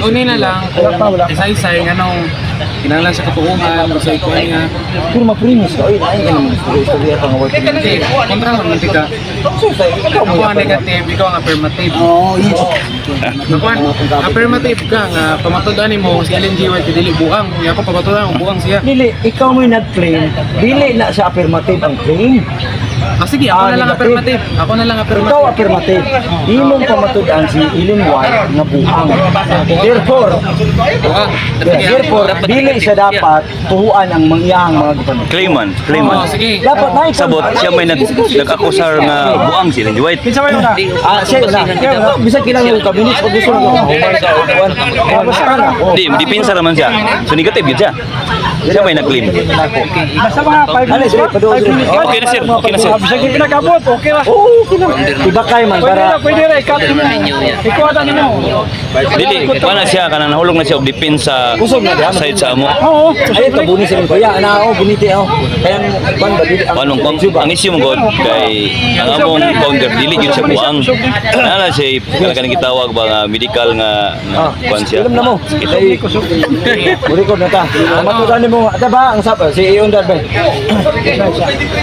Unay na lang kung isa-isa yung anong kinahanglan sa katuuhan o sa ikuan niya. Puro ma-premise ka. Ay, nain ka naman. Istorya ka nga work. Hindi, kontra mo naman ka. Ako ang negative, ikaw ang affirmative. Oo, yes. Ako ang affirmative ka nga pamatudan mo si LNG White dili buang. Kaya ako pamatudan ang buang siya. Dili, ikaw mo'y nag-claim. Dili na sa affirmative ang claim. Sige, ako na lang affirmative. Ako na lang affirmative. Ikaw affirmative. Imong pamatudan si Ellen White nga buang. Therefore, dili siya dapat tuhuan ang mangyahang mga gipanon. Claimant. Sige. Dapat na Sabot siya may nag-akusar nga buang si Ellen White. siya na. Bisa kinahanglan ka minutes o gusto mo human sa upuan. Basta ka na. Hindi, dipinsa naman siya. So negative yun siya. Siya may nag-claim. Basta mga 5 minutes. Okay na sir, okay na sir. Bisa kinakabot, okay lang. Oo, okay lang. Iba kayo man para pwede ra ikat mo. Ikaw ta nimo. Dili, wala siya kanang nahulog na siya og depensa side sa amo. Oo. Ay tabuni sa mga kuya, ana ako buniti ako. Kaya ban ba dili Anong ang issue mo god kay ang among founder dili gyud siya buang. Ana siya kanang gitawag ba nga medical nga kuan siya. Alam na mo. Uri ko na ta. Pamatudan mo, ata ba ang sapa si Ion Darbe.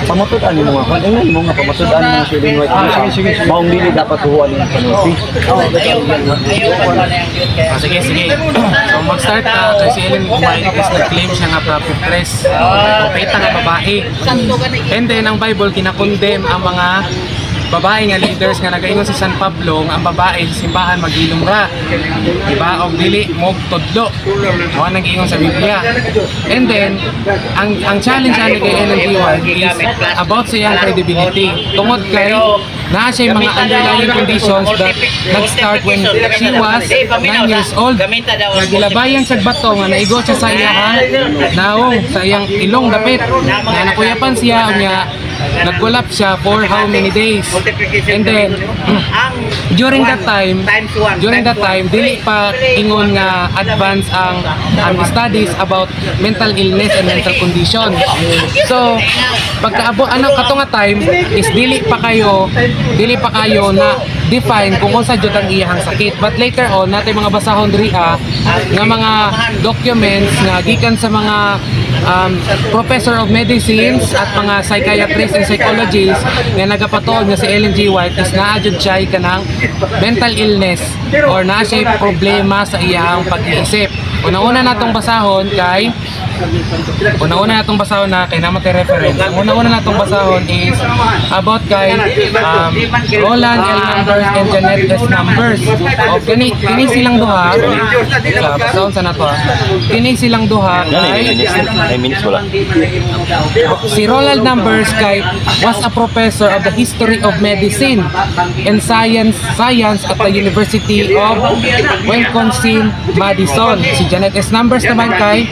Pamatudan mo nga. Ano mo nga pamatudan mo si Ellen White. Maong dili dapat tuhuan ng panuti. Sige. So mag-start ka kay si Ellen White is nag-claim siya nga prophetess. Propeta nga babae. And then ang Bible kinakondem ang mga babae nga leaders nga nagaingon sa San Pablo nga ang babae sa simbahan maghilom ra. Diba? Og dili mo tudlo. Mo nag-ingon sa Biblia. And then ang challenge ani kay Ellen White is about sa iyang credibility. Tungod kay na siya mga underlying conditions that nag-start when she was 9 years old. Nagilabayan sa bato nga naigo siya sa iyang naong sa iyang ilong dapit. Na nakuyapan siya nga nag-collapse siya for how many days. And then during that time dili pa ingon nga advance ang studies about mental illness and mental condition. So pagkaabot katong time is dili pa kayo na define kung unsa jud ang iyang sakit. But later on natay mga basahon diriha nga mga documents nga gikan sa mga professor of medicines at mga psychiatrists and psychologists nga nagapatuod nga si Ellen G. White is naa jud siya kanang mental illness or naa siya problema sa iyang pag-iisip. Una-una natong basahon na kay naman kay reference. Ang una-una natong basahon is about kay Roland L. Numbers and Janet S. Numbers. O kini silang duha. Basahon sa nato. Kini silang duha kay minutes wala. Si Roland Numbers kay was a professor of the history of medicine and science at the University of Wisconsin, Madison. Si Janet S. Numbers naman kay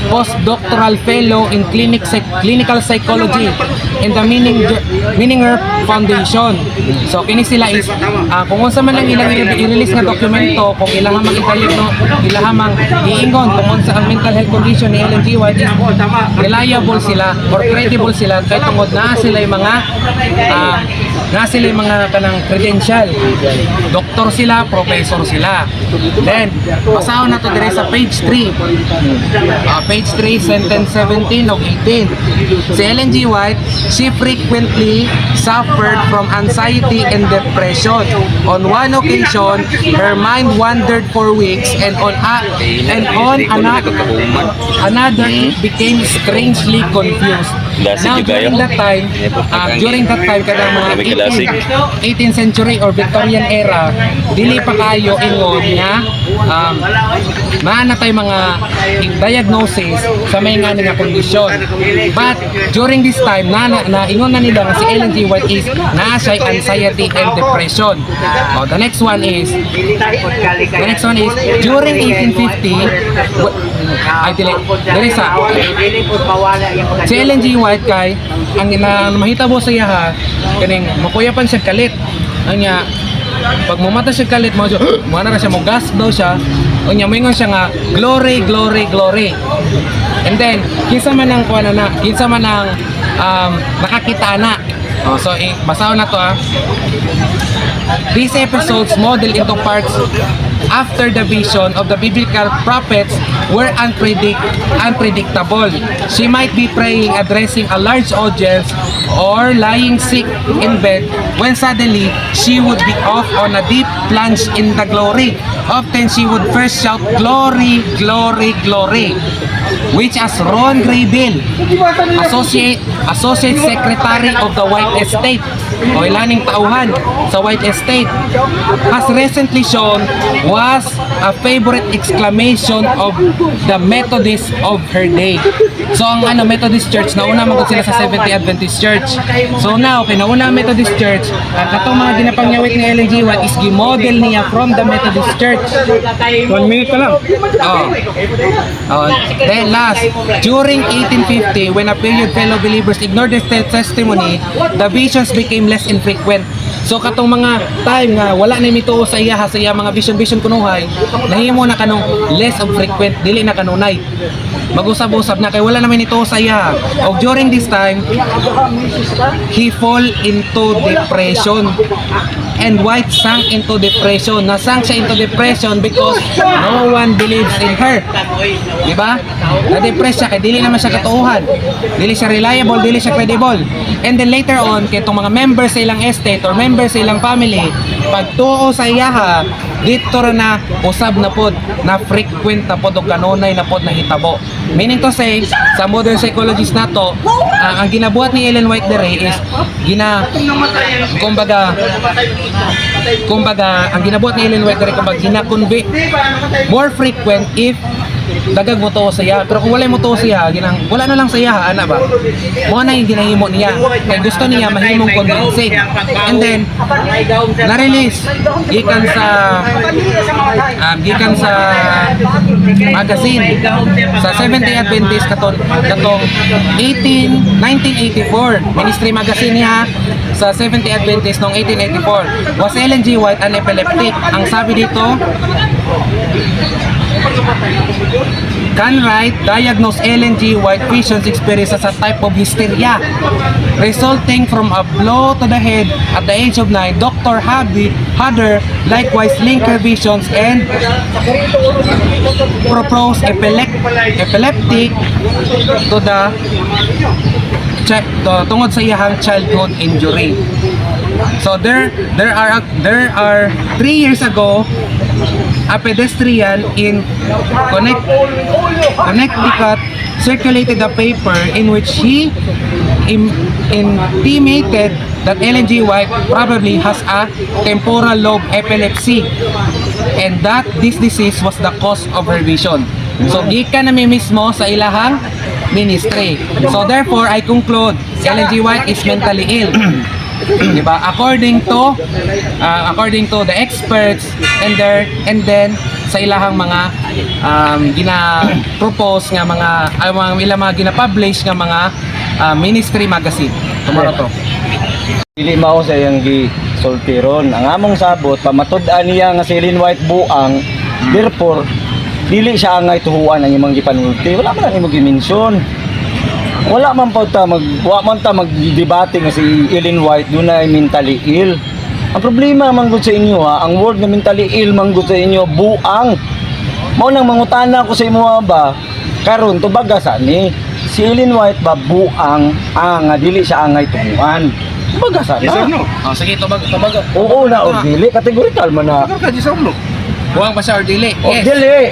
postdoctoral fellow in clinical psychology in the Menninger Foundation. So kini sila is kung unsa man ang ilang i-release nga dokumento kung ilang mang iingon kung unsa ang mental health condition ni Ellen G. White is reliable sila or credible sila kay tungod na sila yung mga kanang credential. Doktor sila, professor sila. Then basahon nato dire sa page 3. Page 3, sentence 17 of 18. Si Ellen G. White, she frequently suffered from anxiety and depression. On one occasion, her mind wandered for weeks and on another it became strangely confused. Now during that time kadang mga 18th century or Victorian era, dili pa kayo ingon nga maana tay mga diagnosis sa may nga kondisyon. But during this time na ingon na nila nga si Ellen G. White is naa siya anxiety and depression. The next one is during 1850 si Ellen G. White kay ang mahitabo sa iya kaning makuyapan siya kalit. Anya pag mumata siya kalit mo na siya mo gas daw siya Unya moingon siya nga glory, glory, glory. And then kinsa man ang kuan na, kinsa man ang nakakita na. So basahon na to These episodes model into parts after the vision of the biblical prophets were unpredictable. She might be praying, addressing a large audience, or lying sick in bed when suddenly she would be off on a deep plunge in the glory. Often she would first shout, "Glory, glory, glory," which as Ron Graybill, Associate Secretary of the White Estate, o ilaning tauhan sa White Estate, has recently shown was a favorite exclamation of the Methodist of her day. So ang Methodist Church, nauna magod sila sa Seventh-day Adventist Church. So now, nauna ang Methodist Church, ang katong mga ginapangyawit ni Ellen G. White is gimodel niya from the Methodist Church. 1 minute ka lang. Then last, during 1850, when a period fellow believers ignored the testimony, the visions became less infrequent. So katong mga time nga wala na mituo sa iya mga vision kunuhay, nahimo na kanong less of frequent, dili na kanunay. Mag-usab-usab na kay wala naman ito sa iya. O during this time, he fall into depression. And White sank into depression. Nasank siya into depression because no one believes in her. Diba? Na-depress siya kaya dili naman siya katuuhan. Dili siya reliable, dili siya credible. And then later on, kaya itong mga members sa ilang estate or members sa ilang family, pagtuo sa iyaha, dito na usab na pod, na frequent na pod o kanunay na pod na hitabo. Meaning to say, sa modern psychologist nato, ang ginabuhat ni Ellen White Dere is kumbaga ang ginabuhat ni Ellen White Dere gina-convey more frequent if dagag mo to sa iya, pero kung wala mo to sa iya, wala na lang sa iya, ana ba? Mo na yung ginahimo niya. Kaya gusto niya mahimong convincing. And then na-release gikan sa magazine sa Seventh-day Adventist katong 1984 ministry magazine niya sa Seventh-day Adventist noong 1884. Was Ellen G. White an epileptic? Ang sabi dito, Can Wright diagnosed Ellen G. White visions experience as a type of hysteria resulting from a blow to the head at the age of 9. Dr. Hodder likewise linked her visions and proposed epileptic to the tungod sa iyang childhood injury. So there are 3 years ago, a pedestrian in Connecticut circulated a paper in which he intimated that Ellen G. White probably has a temporal lobe epilepsy and that this disease was the cause of her vision. So gikan na mismo sa ilahang ministry. So therefore I conclude Ellen G. White is mentally ill. Diba? According to the experts and then sa ilahang mga gina-propose nga mga ilang mga gina-publish nga mga ministry magazine. Tumaro to. Dili mao sa iyang gisultiron. Ang among sabot pamatud-an niya nga si Ellen White buang. Therefore dili siya angay tuhuan ang imong gipanulti. Wala man ang imong gimension. Wala man magdebate nga si Ellen White dunay mentally ill. Ang problema man gud sa inyo ang word nga mentally ill man gud sa inyo buang. Mao nang mangutana ko sa imo ba karon tubaga sa ni si Ellen White ba buang nga dili siya angay tuhuan. Tubaga sa na. Oh, sige tubaga. Oo na o dili kategorikal man na. Buang ba siya or dili? Oh, dili.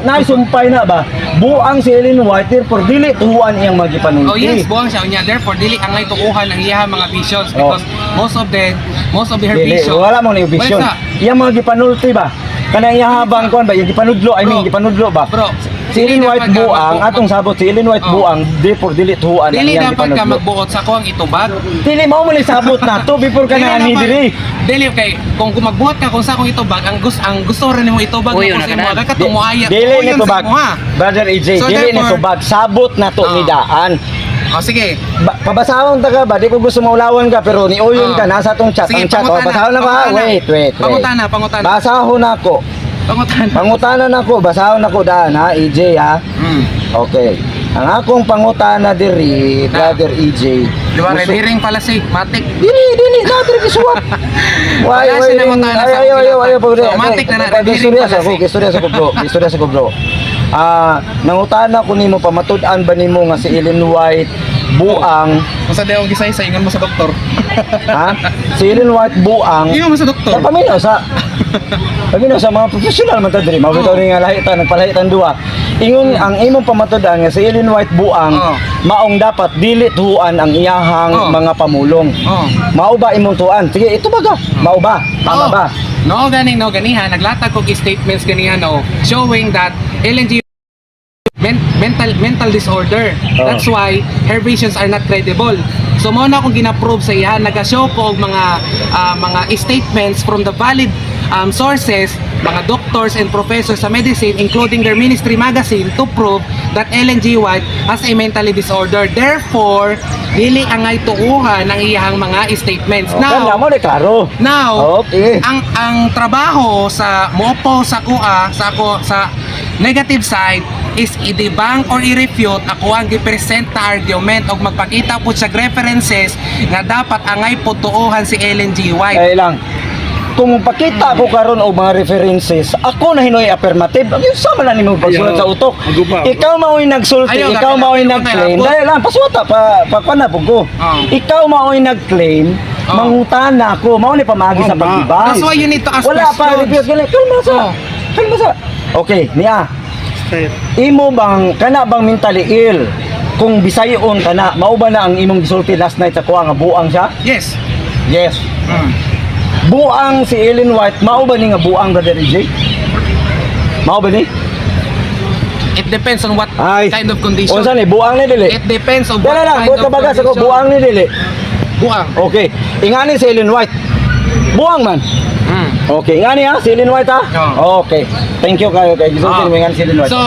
Naisumpay na ba? Buang si Ellen White, therefore dili tuhuan iyang magipanulti. Oh yes, buang siya unya. Therefore dili ang tukuhan ang iyang mga visions because most of her Dili, visions. wala mo na yung vision. Iyang mga gipanulti ba? Kanang iyang habang kuan ba? Yung gipanudlo, gipanudlo ba? Bro, si Ellen White buang, atong sabot si Ellen White buang, therefore dili tuhuan ang dili iyang dapat ka gipanudlo. magbuot sa kuang itubag. Dili mo ni sabot na to before ka na ani diri. Dili kay kung magbuhat ka kung sa akong itubag ang gusto rin mo itubag Uy, kung sa imo nakadaan. katong mo ayat. Dili Uyon ni sa tubag. imo, ha? Brother AJ, So, dili ni therefore- tubag, sabot na to ni daan. Oh sige. Pabasahon ta ka ba? Di ko gusto maulawan ka pero ni uyon ka nasa tong chat. Sige, Ang chat, pangutana, basahon na ba? pangutana. Wait. Pangutana. Basahon ako. Pangutan. Pangutanan ako, basahon ako daan ha, EJ ha. Okay. Ang akong pangutana diri, Brother EJ. Di ba, red herring pala si Matik. Dili, natin kisuwat. Wala sila mangutana sa Ayaw, So, Matik na red herring pala si. Istorya sa ko, bro. Nangutana ko nimo, pamatud-an ba nimo nga si Ellen White buang, Kung sa deong gisay sa ingon mo sa doktor. ha? Si Ellen White buang, Ingon mo sa doktor. Paminaw sa mga professional man ta diri, mabitaw ni nga lahitan, nagpalahitan duha. Ingon ang imong pamatud-an nga si Ellen White buang, maong dapat dili tuhuan ang iyahang mga pamulong. Mao ba imong tuan? Sige, ito baga. Mao ba? Tama ba? No ganiha naglatag kog statements ganiha no showing that Ellen G mental disorder. That's why her visions are not credible. So mo na akong gina-prove sa iya, naga-show ko og mga statements from the valid sources, mga doctors and professors sa medicine including their ministry magazine to prove that Ellen G. White has a mentally disorder. Therefore, dili angay tuuhan ang iyang mga statements. Now, mo de klaro. Now, Okay. ang trabaho sa mopo sa kuha sa negative side is i-debunk or i-refute ako ang gi-present na argument og magpakita po sa references nga dapat angay po tuuhan si Ellen G. White. Ay lang. Kung pakita ko karon og mga references, ako na hinoy affirmative. Ang sama na nimo pagsulat sa utok. Ikaw mao'y nagsulti, Ayaw, ikaw mao'y ayaw, nag-claim. ayaw. Dahil lang pasuta pa pana po ko. Ikaw mao'y nag-claim, mangutana ako, mao ni pamagi sa pagbibang. That's why you need to ask Wala pa questions. refuse gali. Kalma sa. Okay, niya. Imo bang kana bang mentally ill? Kung bisayon kana, mao ba na ang imong gisulti last night sa kuha nga buang siya? Yes. Yes. Buang si Ellen White, mao ba ni nga buang, Brother EJ? Mao ba ni? It depends on what Ay. kind of condition. Unsa ni buang ni dili? It depends on what Dala lang, kind buot of ka baga sa ko condition. buang ni dili. Buang. Okay. Ingani si Ellen White. Buang man. Okay, ingani ha, si Ellen White ha? Okay. Thank you kayo kay gisulti mo ingani si Ellen White. So,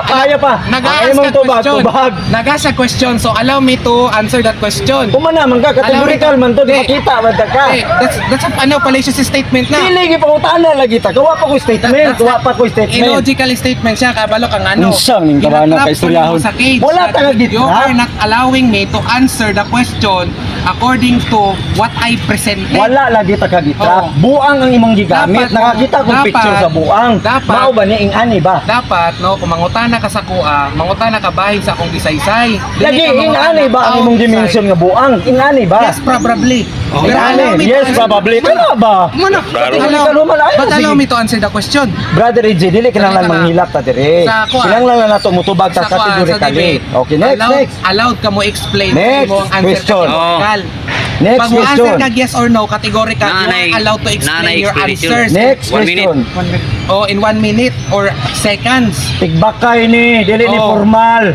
kaya pa. Ay Nag-ask mo ka tubag, question. tubag. Nag-ask ka question. So, allow me to answer that question. Kumana man ka, categorical man to, di Eh, makita man ta ka. Eh, that's a fallacious statement na. Dili gi pangutana lagi ta. Gawa pa ko statement, gawa pa ko statement. Illogical statement siya, kabalo kang ano. Unsang ning kabana Ginatrap kay ko istoryahon. mo sa cage. Wala That ta nga gitna. You are not allowing me to answer the question according to what I presented. Wala lagi ta kagitra. Oo. Buang ang imong gigamit. Dapat, Nakakita kong dapat, picture sa buang. dapat. Mao ba ni ingani ba? Dapat, no, kung mangutana ka sa kuha, mangutana ka bahin sa akong gisaysay. Dili Lagi ka mangutana ingani ba ang imong outside. dimension nga buang? Ingani ba? Yes, probably. Pero allow me Ingani. to Yes, answer- probably. Kana ba? Muna, Klaro. but allow me to answer the question. Brother EJ, dili kinahanglan Dali ka na. manghilak ta dire. Sa kuha. Kinahanglan na nato mutubag ta Sa kuha, sa categorically. debate. Okay, next, next. Allowed ka mo explain Next mo ang answer question. categorical. Next Pag mo answer question. ka yes or no, categorical, you Nanay- are allowed to explain nanay your explanation. answers. Next 1 minute. question. Oh, in 1 minute or seconds. Tigbakay ni, dili ni Oo. formal.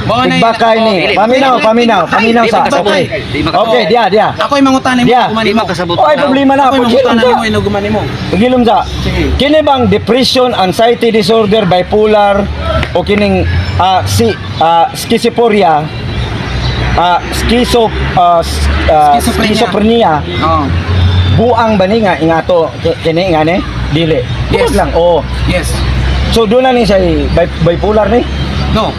Bawa na Tigbakay yun. ni. Dili- Paminaw Dili- sa. Tigbakay. Okay. Okay, dia. Ako yung mangutanin mo, Dia. gumanin Di mo. makasabot. Oh, ay problema na. Ako yung Pagilom mangutanin mo, sa. inugumanin mo. Pagilom sa. Sige. Kini bang depression, anxiety disorder, bipolar, o kining schizophrenia, schizophrenia, Oh. buang ba ni nga ingato kini ingane? Dili. Yes. Yes lang. Oh. Yes. So doon na ni siya bipolar ni. No.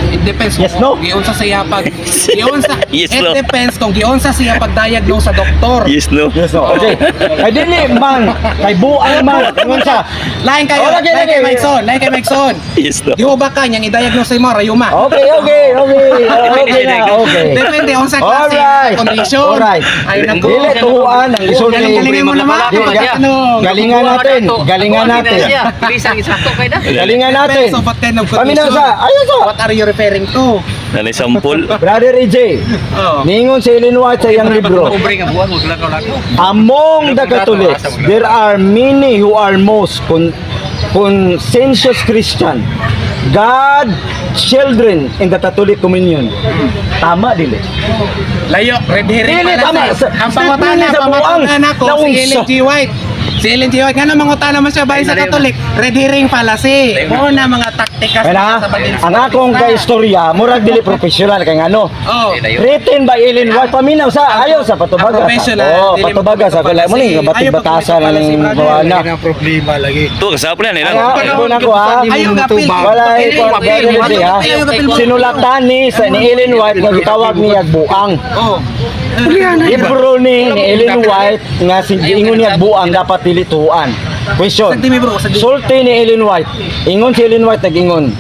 It depends Yes, kung no? giunsa sa yapag. Giunsa. Yes, It no? depends kung giunsa siya pag-diagnose sa doktor. Yes, no? Yes no. Okay. Ay dili man kay buang man ingon sa. Lain kayo, Oh, lagi, lain kay lagi. Mike Son, lain kay Mike Son. Yes, no? Gihuba ka niyang i-diagnose mo rayuma. Okay. Okay na. Okay. Depende on sa klase Alright. condition. Alright. Ay nako. Dili tuhuan ang isulti. Galing-galing mo naman. Di, Galingan natin. Galingan natin. Bilisang isakto kayo na. Galingan natin. So what kind of Paminaw condition? sa. Ayun sa. What are you referring to? Nanay sampol. Brother EJ, Oh. ningon sa Ellen White sa iyang libro, Pobre nga buwan, huwag lakaw-lakaw. among the Catholics, there are many who are most conscientious Christian, God children in the Catholic Communion. Tama dili. Layo, red herring Dili, pala tama. sa. Ang Statement pangutana, sa buang. pamatunan ako si Naunsa. Ellen G. White. Si Ellen G. White, nga na mangutan naman siya bahay sa Katolik. Red herring fallacy. Mo na mga taktika Kaya sa balin. ang akong kaistorya, murag dili professional kay ngano. Oh. Written by Ellen White, paminaw sa ayaw sa patubaga. Professional, Oh, dili patubaga sa kala mo ni Ayaw batid-batasan pa ning pala si bawana. problema lagi. Ito, kasapon yan. Kaya ibo na ko ha. Ayaw gapil. Wala ha. Sinulatan ni Ellen White nga gitawag niya buang. Oh. Libro ni Ellen White nga si ingon niya buang dapat dili tuan. Question. Sagdi mi bro, sagdi. Sulti ni Ellen White. Ingon si Ellen White nag-ingon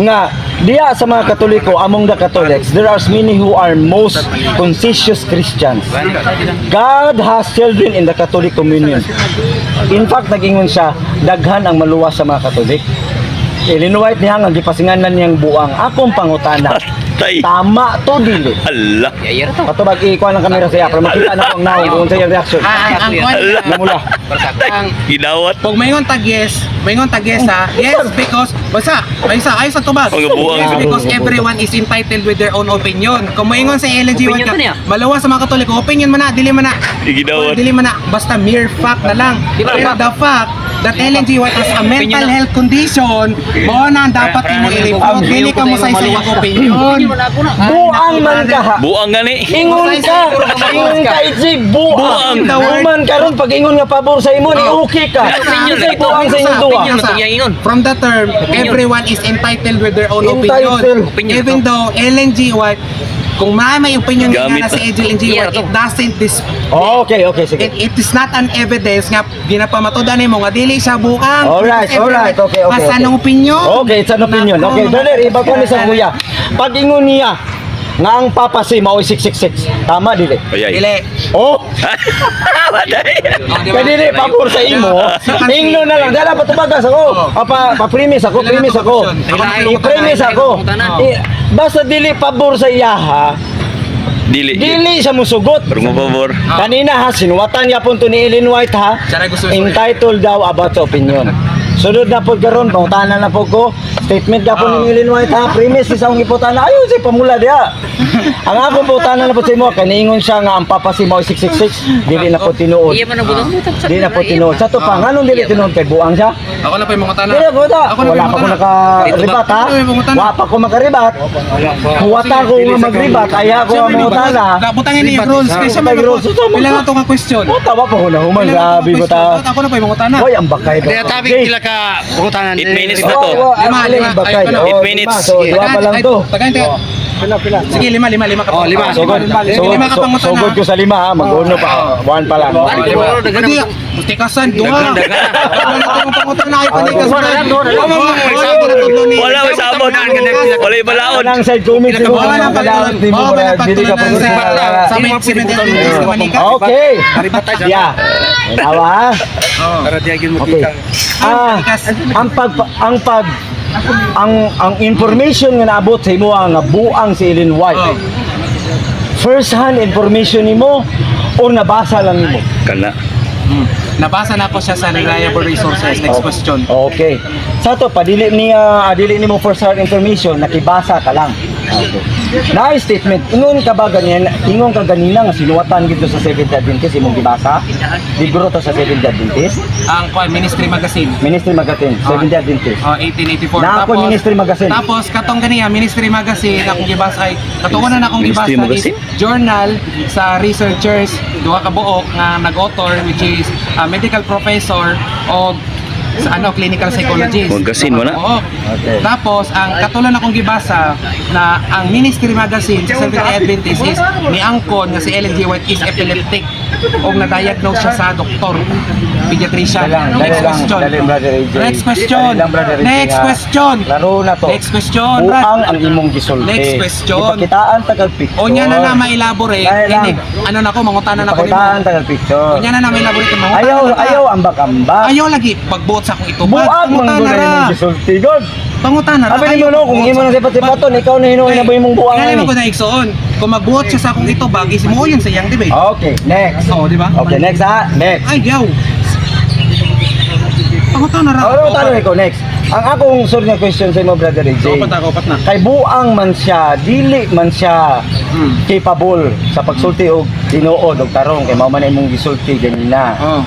nga diya sa mga Katoliko, among the Catholics, there are many who are most conscientious Christians. God has children in the Catholic communion. In fact, nag-ingon siya, daghan ang maluwas sa mga Katolik. Ellen White niya nga gipasinganan niyang buang. Akong pangutana, Tay. tama to dili. Hala. Yayar to. Patubag ikuha ng kamera sa iya para makita na ko ang naong kung sa iyang reaction. Ang kwan. Namula. Ang Gidawat. pag mayngon tag yes ha. Yes because basta may isa ay sa tubag. Mga buang. Yes because everyone is entitled with their own opinion. Kung mayngon sa Ellen G. White Opinion to niya. malawas sa mga Katoliko, opinion man na, dili man na. Gidawat. Dili man na, basta mere fact na lang. Di ba, Pero fact? the fact that Ellen G. White has a mental na. health condition, mo na ang dapat mo i-report. Dili ka mo sa isang opinion. Buang man ka ha. Buang gani. Ingon ka Ijig, buang. Buang. Buman karon pag ingon nga pabor sa imo, ni okay ka. Opinion Kasi na ito. buang sa inyong duwa. Opinion na ito ingon. From the term, everyone is entitled with their own Entitled. opinion. Opinion Even to. though Ellen G. White, kung may opinion nga Gamit na si na. Ellen G. Yeah, White, to. it doesn't Okay, sige. it is not an evidence nga ginapamatudan mo nga dili siya buang. Alright. Okay. Mas anong opinion? Okay, it's an opinion. Okay, brother, iba ko ni sa kuya. Pag ingon niya nga ang papa si Maoy 666. Tama dili. Ayay. Dili. Oh, Waday. kaya dili pabor sa imo. Ingno na lang dala patubagas ako. Pa-premise ako. I-premise ako. Basta dili pabor sa iya ha. Dili. Dili siya musugot. Pero mo pabor. Kanina ha, sinuwatan niya po ni Ellen White ha. Siya rin gusto- Entitled daw about sa opinion. Sunod na po karon, pangutanan na po ko. Statement ka po ni Ellen White ha. Premise sa akong iputana. Ayun si pamula diha. Ang akong putanan na po sa imo, kaniingon siya nga ang papa si Mao 666. Dili na po tinuod. Iya man ang butang. Dili na po tinuod. Sa to pa, nganong dili tinuod kay buang siya? Ako na pa yung mga tanah. Dili po ta. Ako na Wala yung pa ko mga naka-ribat ha. Ako na yung mga tanah. Wala pa ko makaribat. Huwata ko nga mag-ribat. Kaya ko ang mutana. Butangin niyo yung rules. Kasi may Rules. Pila na itong question. Tawa pa ko na human. Grabe ko ta. Ako na pa yung mga tanah. Hoy, ang bakay ba? Kaya tabi kila ka putanan. 8 minutes na to. Lima. Bakay. Ay, ano? 8 minutes. So, dua pa lang to. Sige, lima ka pa. Lima. Sugod. Lima ka pang Sugod ko sa 5 ha. Mag-uno pa. 1 pa lang. Hindi, tikasan, duha. Dagan. Wala na itong pangutan na kayo pa Wala may sabot. Wala yung balaod. Anong side comment mo? Wala na pala. Di mo ba? Dili ka professional. Sa Manika. Okay. Yeah. Tawa ha. Para diagin mo Okay. Ang information nga naabot sa imo nga buang si Ellen White. First hand information nimo o nabasa lang nimo? Kana. Nabasa na ko siya sa reliable resources. Next question. Okay. Sa to padili nimo first hand information, nakibasa ka lang. Okay. Na statement, ingon ka ba ganyan? Ingon ka ganina nga sinuwatan gito sa Seventh Adventist imong gibasa? Libro to sa Seventh Adventist, Ang Ministry Magazine. Ministry Magazine, Seventh Adventist. 1884. Na ako Ministry Magazine. Tapos katong ganiya Ministry Magazine akong gibasa ay katuunan akong gibasa Ministry is Magazine? journal sa researchers duha ka buok nga nag-author which is a medical professor o sa clinical psychologist. Magazine mo na? Oo. Okay. Tapos ang katulad akong gibasa na ang Ministry Magazine sa Seventh Adventist is niangkon nga si Ellen G. White is epileptic o na-diagnose siya sa doktor pediatrician. Next question. Next question. Next question. Laro na to. Next question. Buang ang imong gisulti. Next question. Ipakitaan tagal picture. O niya na ma-elaborate. Dahil lang. Ano na ko, mangutanan na ko Ipakitaan tagal picture. O niya na ma-elaborate. Ayaw ambak-ambak. Ayaw lagi. Pagbuot sa akong ito. Buang Pangutan man na gulay ra. mong gisulti god. Pangutan na ra. Sabi nimo no, kung imo nang sipat-sipaton, ikaw na hinuon na ba imong buang Kaya ani? ko na igsoon. Kung magbuot siya sa akong ito, bagis mo yun sa iyang, di ba? Okay, next. Oo, di ba? Okay, next ha. Next. Ay, yaw. Pangutan na ra. Ano tanong ko next? Ang akong sunod nga question sa imo brother AJ. Opat na. Kay buang man siya, dili man siya capable sa pagsulti og tinuod og tarong kay mao man imong gisulti ganina. Oh.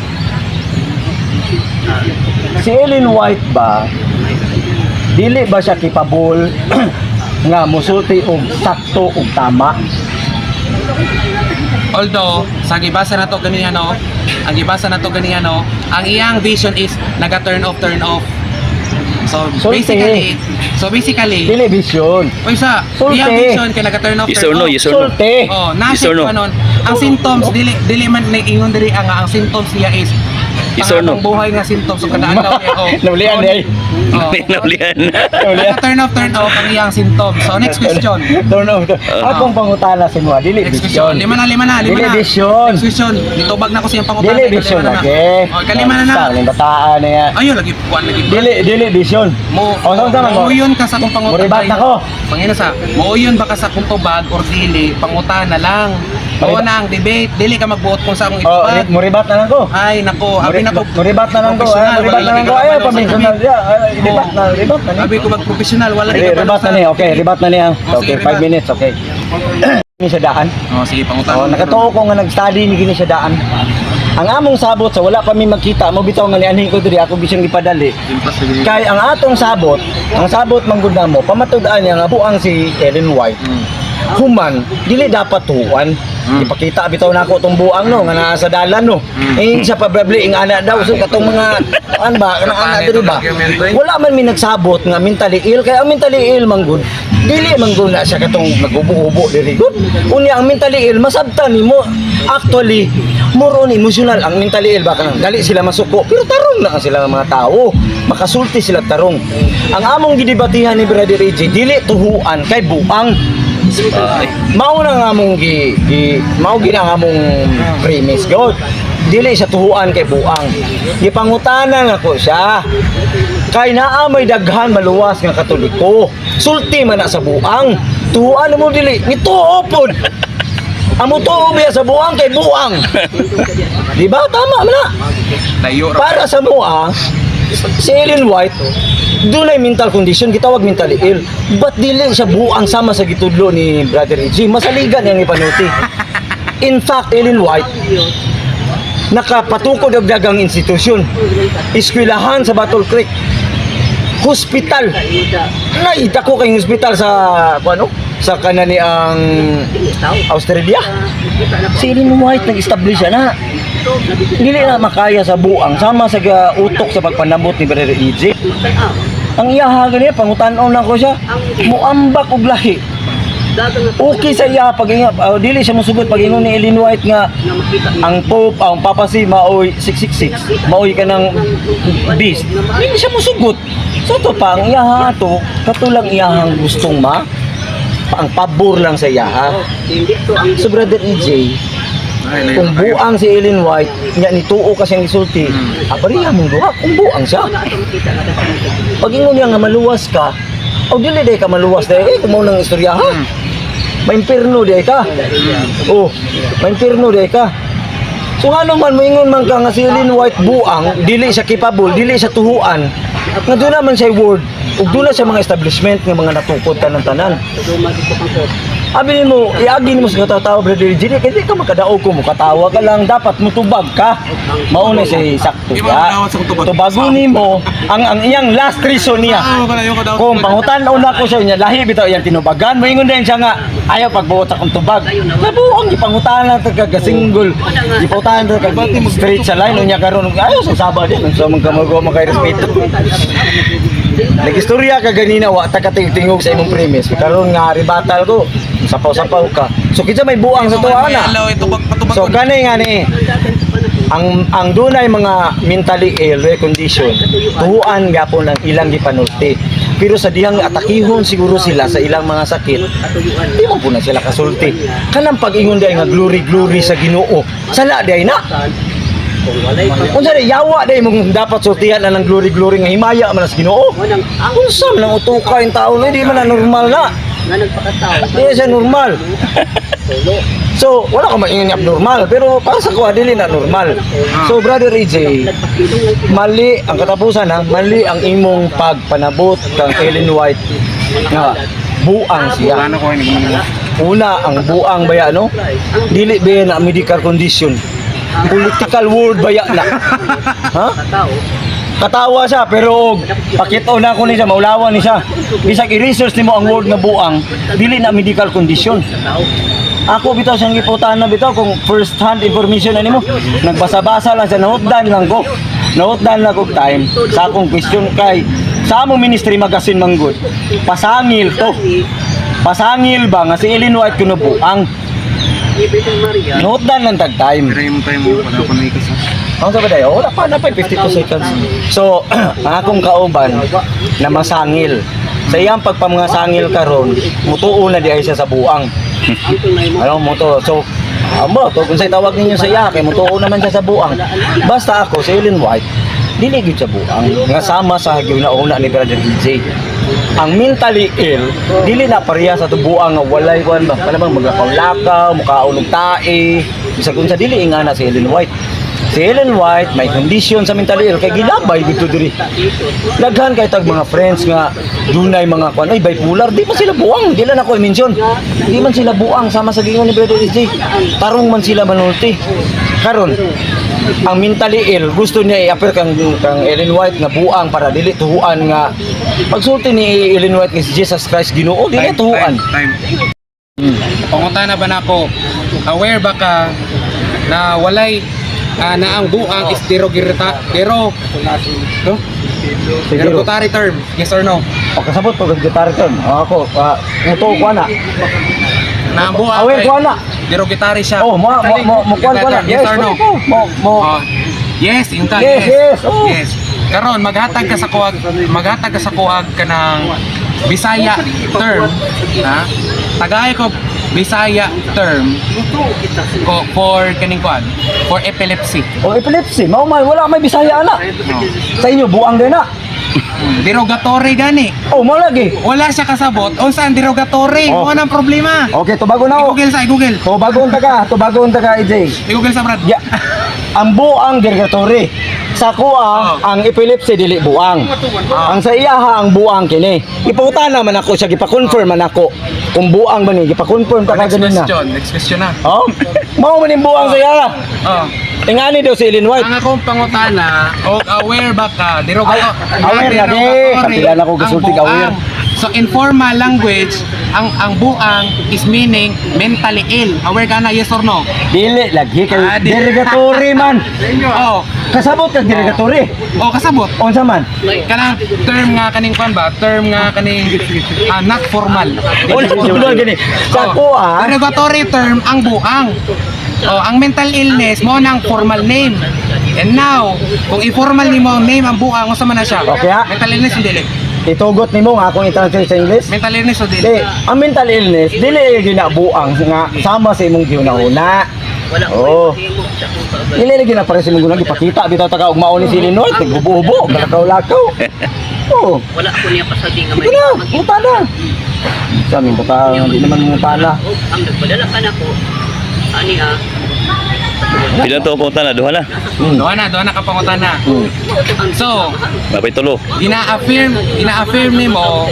Si Ellen White ba dili ba siya capable nga musulti og sakto ug tama? Although, sa gibasa na to ganiya no, ang gibasa na to ganiya no, ang iyang vision is naga-turn off. So Sulti. basically, Dili vision. o isa, Sulti. iyang vision kay naga-turn off. Yes or no? Yes or no? Sulti. Oh, Yes nasa or no? nun. Ang symptoms dili man ingon diri ang symptoms niya is Yes or no? pangatong buhay nga symptoms ug kada adlaw niya. Naulian eh. Naulian. Naulian. Turn off ang iyang symptoms. So next question. Turn off. Akong pangutana si mo, dili Next vision. question. Lima na. Dili vision. Next question. Nitubag na ko siyang pangutana. Dili vision lagi. Oh, kalima na. Sa bataan niya. Ayo lagi buwan lagi. Dili vision. Mo, O saan ka mo? mauyon ka sa kung pangutana. Muribat na ko. Pangina sa, mauyon ba ka sa kung tubag or dili, pangutana lang. O Muribat. na ang debate, dili ka magbuot kung sa akong Oh, itubag. muribat na lang ko. Ay, nako, abi na ko. Muribat na lang ko. Muribat na lang ko. Ay, pamisonal dia. Ribat na ni. Abi ko mag-professional, wala Ribat na ni. Okay, ribat na niya. Oh, Okay, sige, 5 ribat. minutes, okay. Ini sa daan. Oh, sige, pangutana. Oh, nakatuo ko nga nag-study ni gini sa daan. Ang among sabot sa wala pa mi magkita, mo bitaw nga ni anhin ko diri ako bisyang ipadali. Kay ang atong sabot, ang sabot manggod namo, pamatud-an niya nga buang si Ellen White. Human, dili dapat tuwan. Ipakita bitaw nako tong buang no nga naa sa dalan no. Sa probably ing ana daw so katong mga ano ba kanang ana diri ba. Wala man mi nagsabot nga mentally ill kay ang mentally ill manggod. Dili manggod na siya katong nagubo-ubo diri gud. Unya ang mentally ill masabtan nimo. Actually, more on emotional ang mentally ill ba kanang dali sila masuko pero tarong na sila mga tao. Makasulti sila tarong. Ang among gidebatihan ni Brother AJ dili tuhuan kay buang. Mao na nga mong mao gina nga mong premise god. Dili sa tuhuan kay buang. Gipangutanan ako siya. Kay naa may daghan maluwas nga Katoliko. Sulti man na sa buang. Tuhuan mo dili nituo pod. Amo tuo biya sa buang kay buang. Di ba tama man na? Layo ra. Para sa mua, si Ellen White, doon ay mental condition, gitawag mentally ill. But dili siya buang sama sa gitudlo ni Brother EG. Masaligan niyang ipanuti. In fact, Ellen White, nakapatukod og dagang institusyon. Eskwelahan sa Battle Creek. Hospital. Naita ko kay hospital sa ano? Sa kanani ang Australia. Si Ellen White nag-establish na. Dili na makaya sa buang sama sa utok sa pagpanabot ni Brother EJ. Ang iyaha ganiya pangutan-on na ko siya. Muambak og lahi. Okay sa iya pag dili siya mosugot pag ingon ni Ellen White nga ang Pope ang Papa si maoy 666 maoy ka ng beast. Dili siya mosugot. So to pa ang iyaha to katulang iyahang gustong ang pabor lang sa iyaha. So Brother EJ, kung buang si Ellen White, niya nituo ka siyang isulti, apariya mong duha, kung buang siya. Pag ingon niya nga maluwas ka, o dili day ka maluwas day, kung mo nang istoryahan. Maimpirno day ka. Oh, maimpirno day ka. So nga naman, moingon man ka nga si Ellen White buang, dili siya capable, dili siya tuhuan, nga doon naman siya word, ug doon na sa mga establishment nga mga natukod tanan-tanan. Abi mo, iagi mo sa katawa Brother Jimmy, kasi ka makadaog ko mo, katawa ka lang, dapat mo tubag ka. Mauna siya sakto Di ba ka. madawat sa tubag? Tubagunin mo, ang iyang last reason niya. Kung pangutan una ko siya niya, lahi bitaw iyang tinubagan, moingon din siya nga, ayaw pagbuot akong tubag. Nabuong, ipangutan na kagasinggol. Ipangutan na kag straight sa line, unya karon ayaw sa saba din, so magkamago makay respeto. Nagistorya ka ganina, wa ta katingtingog sa imong premise. Karon nga ribatal ko, sapaw-sapaw ka. So kinsa may buang sa tuwa na. So kanay nga ni ang dunay mga mentally ill condition, tuhuan gyapon ang ilang gipanulti. Pero sa dihang atakihon siguro sila sa ilang mga sakit, di mo po na sila kasulti. Kanang pag-ingon day nga glory sa Ginoo. Sala day na. Unsa day yawa day mong dapat sultihan na ng glory nga himaya man sa Ginoo. Unsa man ang utuka yung tao na di man na normal na. Di siya normal. So, wala ko maingon abnormal, pero para sa ko dili na normal. So, Brother EJ, mali ang katapusan ha, mali ang imong pagpanabot kang Ellen White nga buang siya. Una, ang buang baya no? Dili ba na medical condition. Political word baya na. Ha? katawa siya pero pakito na ko ni siya, maulawan ni siya. Bisag i-research nimo ang word nga buang, dili na medical condition. Ako bitaw siyang giputahan na bitaw kung first hand information na nimo. Nagbasa-basa lang siya, nahutdan lang ko. Nahutdan lang ko time sa akong question kay sa among ministry magazine manggod. Pasangil to. Pasangil ba nga si Ellen White kuno buang. Nahutdan lang tag time. Ang sabi dayo, wala pa na pa 52 seconds. So, ang akong kauban na masangil. Sa iyang pagpamangasangil karon, mutuo na di ay siya sa buang. Ano mo to? So, amo to kung say tawag ninyo sa iya kay mutuo naman siya sa buang. Basta ako si Ellen White, dili gyud sa buang. Nga sama sa ginauna ni Brother DJ. Ang mentally ill, dili na pareha sa tubuang nga walay kuan ba. Kanang magakaw-lakaw, mukaon og tae. Bisag unsa dili ingana si Ellen White. Si Ellen White may condition sa mentally ill kay gilabay dito diri. Daghan kay tag mga friends nga dunay mga kuan ay bipolar, di pa sila buang, di lang ako i-mention. Di man sila buang sama sa gingon ni Brother DJ. Tarong man sila manulti. Karon ang mentally ill gusto niya i-appear kang Ellen White nga buang para dili tuhuan nga pagsulti ni Ellen White nga si Jesus Christ Ginoo dili tuhuan. Pangutana ba nako, aware ba ka na walay na ang buang is derogatory term? Yes or no? Pagkasabot pag gitara ton. Ako muto ko na. Na ang buang Aware ko na. derogatory siya. Oh, mo kuan ko na. Yes or no? Mo. Oh, yes, yung ka. Yes. Oh. Yes. Karon maghatag ka sa kuwag ka ng Bisaya term, ha? Tagay ko Bisaya term ko for kaning kuan, for epilepsy. Oh, epilepsy. Mao man wala may Bisaya ana. Sa inyo buang din na. Derogatory gani. Oh, mo lagi. Wala siya kasabot unsa ang derogatory? Oh. Mo nang problema. Okay, tubago na ako. I-Google. Tubagon ta ka, EJ. I-Google sa Brad. Ya. Ang buang derogatory. Sa kuha, ang epilepsy dili buang. Ang sa iya ha, ang buang kini. Ipakutan naman ako siya, gipa-confirm man ako. Kung buang ba ni, gipa-confirm ta ka ganun na. Next question na. Oh? Mao man yung buang sa iya. Oh. Ingani daw si Ellen White. Ang akong pangutana, o aware ba ka? Aware na di. Kapilan ako gasultig aware. So in formal language, ang buang is meaning mentally ill. Aware ka na, yes or no? Dili lagi kay Dili. derogatory man. Oh, Kasabot ka derogatory. oh kasabot. Unsa man? Kanang term nga kaning kwan ba? Term nga kaning not formal. Wala sunod gani. Sa kuha, Derogatory term ang buang. Oh, ang mental illness mo nang formal name. And now, kung i-formal nimo ang name ang buang, unsa man na siya? Okay, ha? Mental illness o dili? itugot nimo nga akong i-translate sa English. Mental illness o Di, dili? ang mental illness dili ginabuang nga sama sa imong giuna-una. Wala ko Oh. himo sa kung pabalik. Dili lagi na pare sa imong gunang ipakita bitaw ta ka og mauni si Linoy, tigbubo, kalakaw-lakaw. Oh, Wala ko niya pasabi nga ito na, puta na. Sa amin baka hindi naman mo pala. Ang nagpadala ka na ko. Ani Pila to punta na duha na. Doon na kapangutan na. So, Mapay tulo. ina-affirm nimo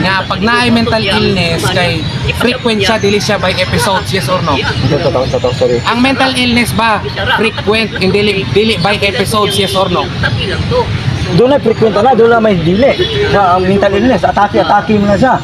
nga pag naay mental illness kay frequent siya dili siya by episodes, yes or no? Ito, sorry. Ang mental illness ba frequent in dili by episodes, yes or no? tapi lang to. Doon na frequent na, doon na may dili. Sa ang mental illness, atake mo na siya.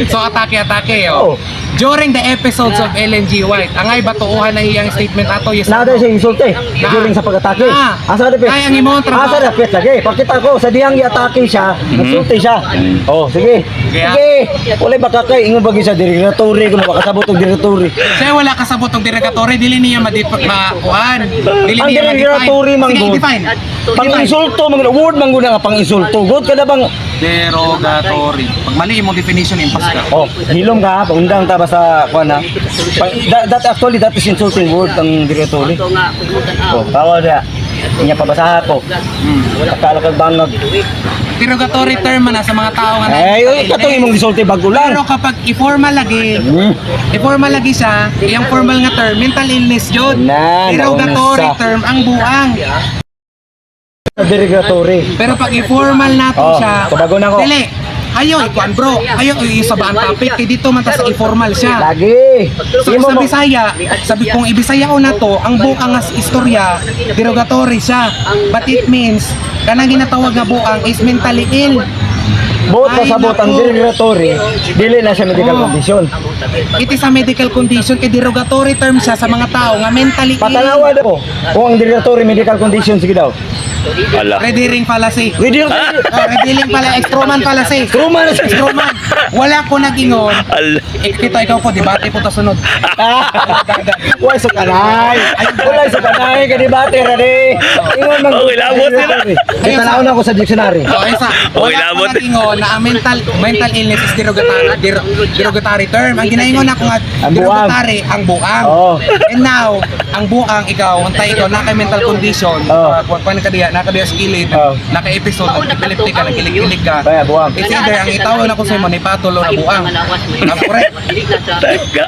So atake Oh. During the episodes of Ellen G. White, angay batuuhan na iyang statement ato, yes or Nada no? siya insulte. During sa pag-atake. Na. Asa dapit? Ay, ang imong trabaho. Asa dapit lagi. Pakita ko sa diyang i-atake siya, insulte siya. Oh, sige. Kaya- Sige. Wala baka kay ingon bagi sa direktory kung makasabot og direktory. Kaya wala kasabot ng derogatory, dili niya makuhaan. Dili Ang niya derogatory ma-define. Sige, manggod. define. Pang-insulto, mga word mangguna nga pang-insulto. God ka na bang Derogatory. Pag mali imong definition, impas ka. oh, hilom ka, paundang ta ba sa kuan na. That actually that is insulting word ang direktory. Ito nga kumutan Oh, tawa dia. Inya pabasaha ko. Akala kag bangag. Derogatory term man na sa mga tao nga Eh, katong imong gisulti bago lang. Pero kapag i-formal lagi siya, yung formal nga term, mental illness yun. Na, Derogatory naunsa. term ang buang. Derogatory. Pero pag i-formal nato Oh, siya, tabago na ko. dili. Ayaw, ikuan bro. Ayaw, isaba ang topic. Kaya dito man ta sa i-formal siya. Lagi. So Sige mo sa mo. Bisaya, sabi kong ibisaya ko na to, ang buang as istorya, derogatory siya. But it means, kanang ginatawag nga buang is mentally ill. Buot Ay, pasabot ang naku. derogatory, dili na siya medical Oh. condition. It is a medical condition kay derogatory term siya sa mga tao nga mentally ill. Patanawa ko kung ang derogatory medical condition sige daw. Ala. Red herring fallacy. Ready Oh, red herring pala, extroman fallacy. Truman sa Extroman. Wala ko nagingon. Ala. Kita ikaw po, debate po ta sunod. Wala sa kanay. Wala sa kanay kay debate ra di. Ingon man. Okay, labot sila. Kitanaw na ako sa dictionary. So, isa, Okay, wala ko labot. nagingon na ang mental illness is derogatory term. Ang ginaingon ako nga Ang buang. derogatory ang buang. Oo. And now, ang buang ikaw, untay ikaw naka mental condition, Oo. kung nakadiya sa kilid, Oo. naka-episode, nag-epileptic ka, nag-kilig-kilig ka. Kaya buwang. It's either ang itawag na ko sa mo ni patulo na buang. Correct.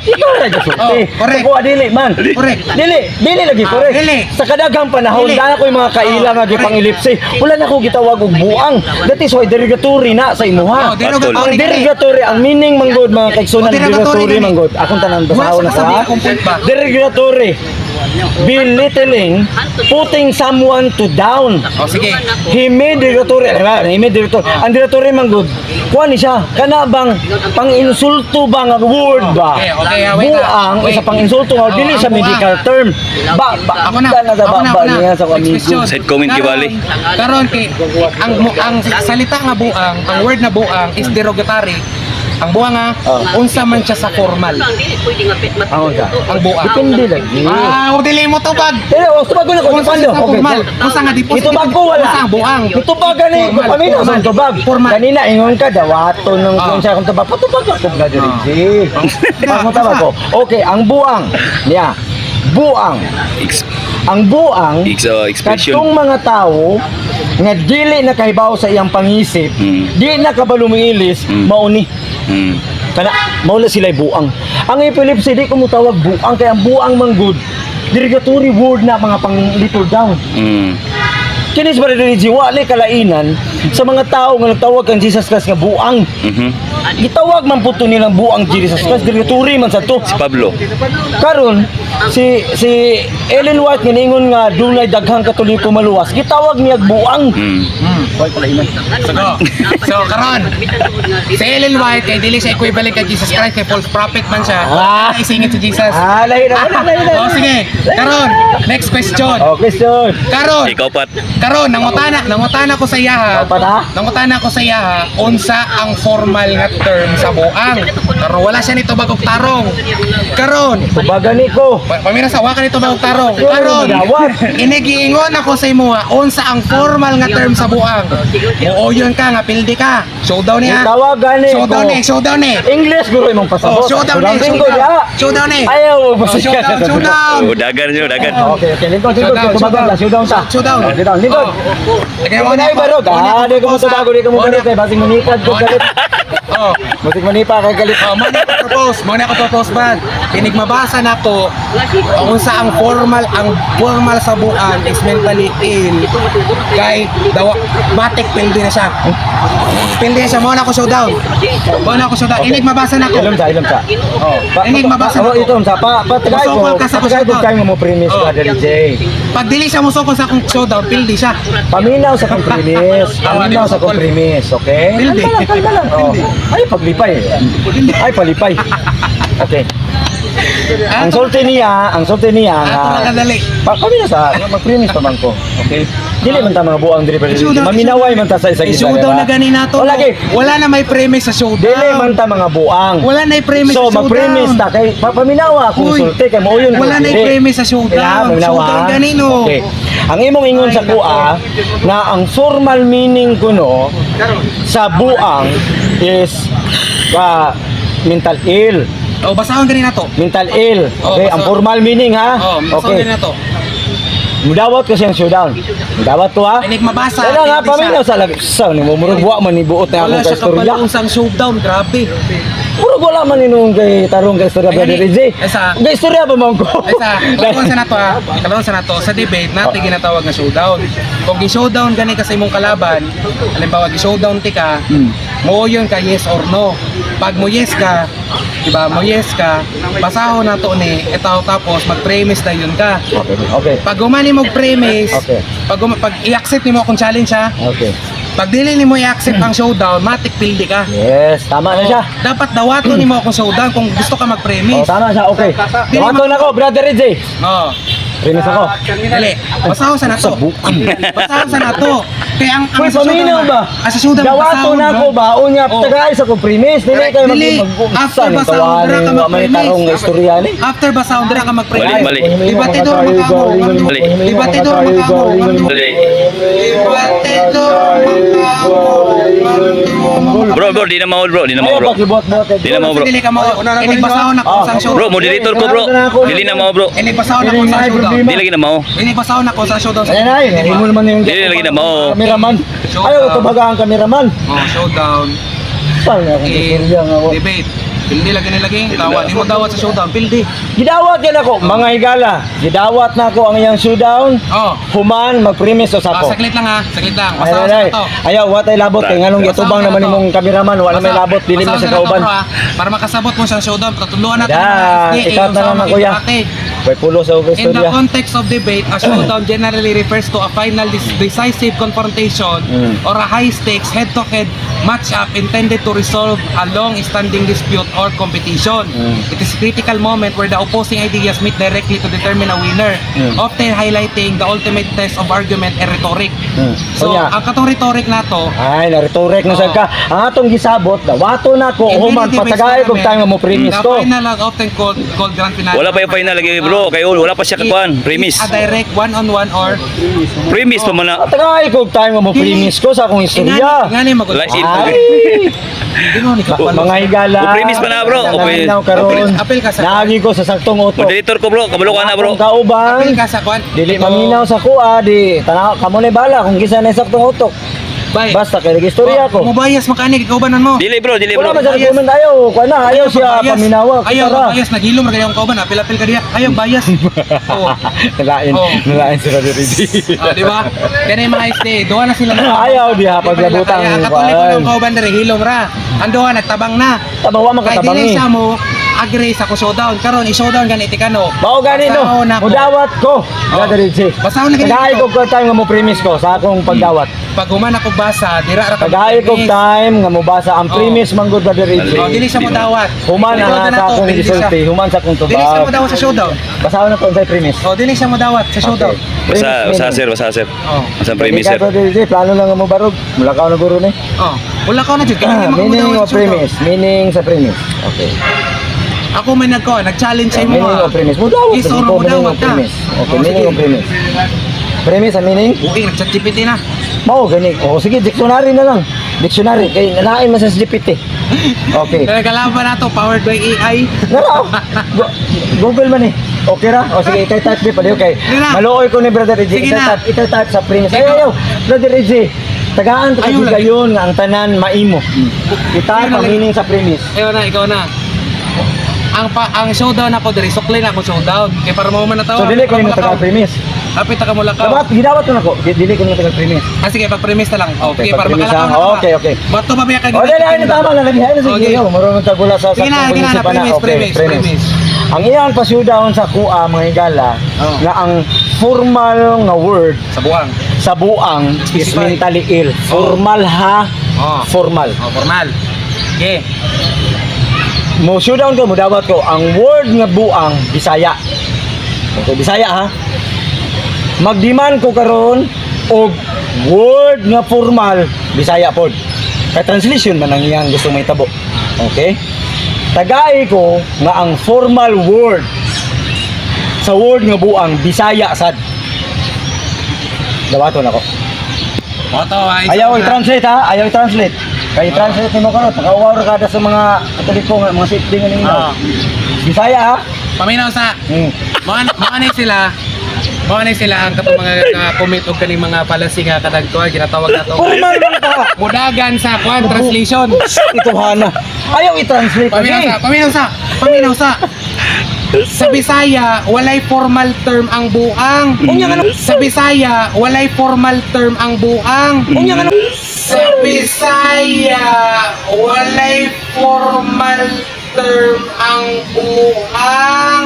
Ikaw ra gisulti. Oh, correct. Ako dili man. Correct. Dili lagi correct. dili. Sa kadaghang panahon Dili. dana ko yung mga kaila nga Correct. gipangilipsi. Wala na ko gitawag og buang. That is why derogatory na sa imuha. Oh, derogatory Ang gali. derogatory ang meaning manggod mga kaigsunan Oh, derogatory derogatory gali. manggod. Akong tanan basahon na Wala sa sabi sa. akong point ba? Derogatory belittling, putting someone to down. O sige. Derogatory, derogatory. Ang derogatory manggod, kuha ni siya, kana bang pang-insulto ba nga word ba? Okay, wait na. Buang, Wait. isa pang-insulto nga, Oh, dili ang sa buang. medical term. Ako na, Ba niya sa Next amigo. question. Side comment, Kibali. Karon kay ang salita nga buang, ang word na buang is derogatory. Ang buang nga, unsa man siya sa formal. Ang ka. Ang buang. Depende lagi. O dili mo tubag. Pero, tubag ko na ko, Unsa pando. siya sa formal? Unsa nga di Itubag ko wala. Unsa ang buang? Itubag ka ni, Formal. kami na sa tubag. Formal. Kanina, ingon ka, dawato ng Ah. kung siya kung tubag. Patubag ako na diri. Pag mo tawag ko. Okay, ang buang. Niya. Buang. Ex- Ang buang, expression. kadtong mga tao nga dili nakahibaw sa iyang pangisip, Mm. di nakabalumilis, mauni. Mm. Kana maula sila buang. Ang epilepsy di ko mo tawag buang kaya ang buang manggod. Derogatory word na mga pang little down. Mm. Kini sa religion wala kalainan sa mga tao nga nagtawag kang Jesus Christ nga buang. Mhm. Gitawag man puto nilang buang Jesus Christ, derogatory man sa to. Si Pablo. Karon si Ellen White nga ningon nga dunay daghang katoliko maluwas, gitawag niya buang. Mm. So karon, si Ellen White kay dili siya equivalent kay Jesus Christ kay false prophet man siya. Ah. Isingit si Jesus. Lahi na. O sige, karon, next question. Oh, question. Karon, Ikaw pat. karon nangutana ko sa iya ha. Dapat ha? Nangutana ko sa iya ha, unsa ang formal nga term sa buang. Karon wala siya nito bagong tarong. Karon, Tubagan ni ko. pamira sa wa ka nito bagong tarong. Yo, Karon, magawat. inigiingon ako sa imo ha, unsa ang formal nga term sa buang. Muuyon ka nga pildi ka. Showdown ni ha. Tawagan ni ko. Showdown ni. English guro imong pasabot. Oh, showdown ni. Lingkod ya. Showdown ni. Ayaw Oh, basikan. showdown. Oh, dagan siya, dagan. Okay, lingkod. Showdown, Tubagan la, showdown ta. Showdown. Oh, showdown. Lingkod. Lagay Mo na ibarog. Di ko mo tubago, di ko mo galit. Basing manikad ko galit. Oh. Basing manipa kay galit. Oh, mo na ako propose man. Kinig mabasa na ko kung sa ang formal sa buan is mentally ill. Kay daw matik pildi na siya. Pildi na siya mo na ako showdown. Mo na ako showdown. Kinig mabasa na ko. Ilom sa. Oh, kinig mabasa na Oh, ko. ito sa patagay ko. Musukol ka sa Patagay ko showdown. kayo mo premise Oh. ka dali J. Pag dili siya musukol sa akong showdown, pildi siya. Paminaw sa kong premise. Paminaw sa kong premise, okay? Pildi. Kalma lang. Oh. Ay, paglipay. Ay, palipay. Okay. Ang sulti niya Ato na kadali. kami na sa mag-premise pa man ko. Okay? Dili man ta mga buang diri pa. Maminaway man ta sa isa isa. Showdown na gani nato. Wala kay. Wala na may premise sa showdown. Dili man ta mga buang. Wala na premise So sa showdown. mag-premise ta kay paminawa kung Uy, sulti kay mo yun. wala na dili. premise sa showdown. Kailangan paminawa. Showdown ganino. Okay. Ang imong ingon sa kuha na ang formal meaning kuno sa buang is mental ill. O basahon gani nato. Mental ill. Oh, Okay, ang basta- formal meaning ha. Oh, basahon Okay. gani nato. Mudawat ko siyang showdown. Mudawat ko ha. Kinig mabasa. Kaya nga, hindi paminaw sa sa ni mumurog wa man ni buot na Wala akong siya kaistorya. kapalong sang showdown, grabe. Murog wala man ninong kay tarong kay istorya Ay, brother gani. Rizzy. Esa. Kay istorya ba man ko? Esa, kalawon sa nato ha. Kalawon sa nato sa debate natin ginatawag nga showdown. Kung gi-showdown gani kasi imong kalaban, halimbawa gi-showdown ti ka, mo yun ka yes or no. Pag mo yes ka, diba, mo yes ka, basahon nato ni itaw tapos mag-premise na yun ka. Okay. Okay. Pag gumani mo premise, Okay. pag i-accept nimo akong challenge ha. Okay. Pag dili nimo i-accept ang showdown, matik pildi ka. Yes, tama na siya. Dapat dawato nimo akong showdown kung gusto ka Oh, mag-premise. tama siya, okay. Dawato na ko, Brother Rizzy. Oo. Premise ako. Dali. Basaho sa nato. Basaho sa nato. Kaya ang Uy, sa paminaw showdown ba? sa showdown Dawato na ko ba? Unya, Oh. tagay sa ko premise. Dili Correct. kayo Dili. mag-umpisa After ni basahon, tawanin. dira ka May mag-premise. tarong nga istorya ni. After basaho dira ka mag-premise. Mali. Debatidor makamo. Mali. Debatidor makamo. Mali. Debatidor makamo. Bro, di na mao bro, di na mao Ayaw, bro. pag-libot-bot. Di na mao bro. Dili ka mo. Inibasaho na ko Ah. sa show. Bro, moderator ko bro. Dili na mao bro. Inibasaho na ko sa showdown. Di lagi na mao. Inibasaho na ko sa showdown. Ayan ay, himo naman yung Dili lagi na mao. kameraman. Ayaw, tubaga ang kameraman. Oh, showdown. Saan nga akong istorya nga ako? Debate. Pildi lagi. Dawat. Imo dawat sa showdown. Pildi. Gidawat yan ako, mga higala. Gidawat na ako ang iyang showdown. Oh. Human, mag-premise o sako. Saglit lang ha. Saglit lang. Ay, Basaho ay, sa ay. to. Ayaw, watay labot. Kaya nga nung Basaho yatubang ka naman na to. imong kameraman, wala may labot, dili na Basaho sa ka na to, kauban. bro, ha? Para makasabot mo sa showdown, patutuluan natin. Da, ikat na naman kuya. May pulo sa In the istorya. context of debate, a showdown generally refers to a final decisive confrontation or a high-stakes head-to-head match-up intended to resolve a long-standing dispute or competition. It is a critical moment where the opposing ideas meet directly to determine a winner, often highlighting the ultimate test of argument and rhetoric. So, Kunya. ang katong rhetoric na to, Ay, na-rhetoric na sad ka. Ang atong gisabot, dawato na ko, in human, many debates patagay kung tournament, tayo mo premise the ko. final are often called grand finale. Wala pa yung final lagi bro, kayo wala pa siya kakuan, premise. A direct one-on-one or Premise pa man na. Patagay kung tayo mo premise ko sa akong istorya. Ingani magod. Wala si- Ay, Ingon ni kapal. mga higala. O, premise pa na, bro. O, pre- Nanaminaw karon. Apil ka sa- Naagi ko sa saktong utok. Moderator ko bro, kabalo ka na bro. Akong kauban. Apil ka sa kwan. Dili maminaw sa kuha, di tanaw kamo na bala kung gisa na saktong utok. Bay. Basta kay istorya ko. Mubayas makanig ikaw banan mo. Dili bro, dili Wala bro. man sa comment ayaw, kuha na, ayaw siya bayas. paminawa. Ayaw Tara. bayas naghilom ra kayong kauban apil-apil ka diya. Ayaw bayas. Oh. Nalain, Oh. nalain sila diri. Ah, di ba? Kani mga este, duha na sila. Ayaw diha paglabutan. Kaya katulik ko ng kauban diri hilom ra. Ang duha nagtabang na. Tabawa man Kay katabangi. dili siya mo agree sa ko showdown karon i-showdown ganiti kano. Mao ganito. Basaho na ko. Mudawat ko. Brother Richie. Basaho na ganito. Tagay ko time nga mo premise ko sa akong pagdawat. Pag human ako basa, dira ra ka. Tagay ko time nga mo basa ang Oh. premise man good Brother Richie. Oh, dili siya mo dawat. Human Ikaw na na sa to, akong dili siya. gisulti, human sa akong Dili siya mo tubag. dawat sa showdown. Basaho na to sa premise. Oh, dili siya mo dawat sa showdown. Basa sir, basa sir. Oh. Sa premise sir. Brother Richie, plano lang nga mo barog. Mula ka na guro ni. Oh, wala ka na jud. Kaya hindi Meaning mo of premise, meaning sa premise. Okay. Ako may nag-challenge sa imo. Meaning of premise. Mudawat Is sa or meaning mudawat of ka. premise. Okay, Oh, meaning sige. of premise. Premise ang meaning? Uy, nag-chat GPT na. Mao gani. Oh, sige, dictionary na lang. Dictionary kay nalain man sa GPT. Okay. Kaya kalaban na to, powered by AI. Nara. Google man eh. Okay ra? O sige, itay-type di pa di okay. Sige na. Maluoy ko ni Brother Reggie. Sige na. Itay-type sa premise. Sige. Ayaw, Brother Reggie. Tagaan to Ayaw kasi lang. gayon nga ang tanan maimo. Kita Ayaw ang lang. meaning sa premise. Ikaw na. Ang showdown ako diri, suklay na ako showdown. Kaya para mo man natawa. So dili ko ni tagal premise. Kapit ka mo lakaw. Dapat gidawat ko nako. Dili ko ni tagal premise. Ah, sige, pag-premise na lang. Okay, para pag-premise makalakaw lang. na ka. Okay, okay. Bato pa biya ka. O dili ay tama na lagi. Ay sige. Okay. Marunong tagula sa Sige na, sige na, premise. Ang iyang pa-showdown sa kuha mga higala Oh. nga ang formal nga word Sa buwang. sa buang is Specify. mentally ill. Formal ha. Oh. Formal. Oh, formal. Okay. Mo showdown ko, mo dawat ko ang word nga buang Bisaya. Okay, Bisaya ha. Magdiman ko karon og word nga formal Bisaya pod. Kay translation man ang iyang gusto may tabo. Okay? Tagay ko nga ang formal word sa word nga buang Bisaya sad. Dawaton ako. Oto, Ayaw i-translate ha, ayaw i-translate. Kaya i-translate mo karon, pagkawar kada sa mga katoliko nga mga safety nga ninyo. Ah. Bisaya ha. Paminaw sa Hmm. Maanay sila. Maanay sila ang katong mga comment og kaning mga policy nga kadagtuan ginatawag nato. Formal man ta. Mudagan sa kwan translation. Ito hana. Ayaw i-translate lagi. Paminaw sa. Sa Bisaya, walay formal term ang buang. Sa Bisaya, walay formal term ang buang. Sa Bisaya, walay formal term ang buang.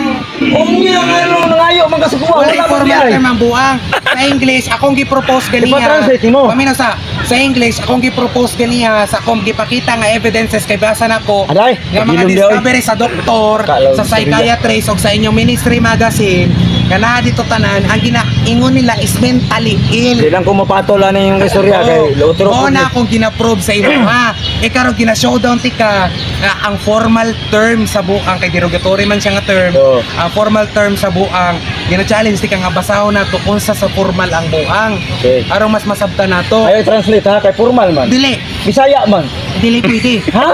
Umi ang ano nangayo man kasi kuha Wala wala man formal diay. term ang buang. Sa English, akong gi-propose ganiha. Ipa-translate mo. Paminaw sa English, akong gi-propose ganiha sa akong gipakita nga evidences kay basa nako. Aday, Nga mga pagilom di, oy. discovery sa doktor, Kalaw, sa psychiatrist o sa inyong ministry magazine, kana dito tanan ang ginaingon nila is mentally ill. Di lang ko mapatola na yung istorya kay lutro Oo ko. na akong gina-prove sa inyo ha. Ikaw gina-showdown tika nga ang formal term sa buang kay derogatory man siya nga term. Oo. Ang formal term sa buang gina-challenge tika nga basahon nato kung sa formal ang buang. Okay. Arong mas masabta nato. Ayo translate ha kay formal man. Dili, Bisaya man. dili pwede. Ha?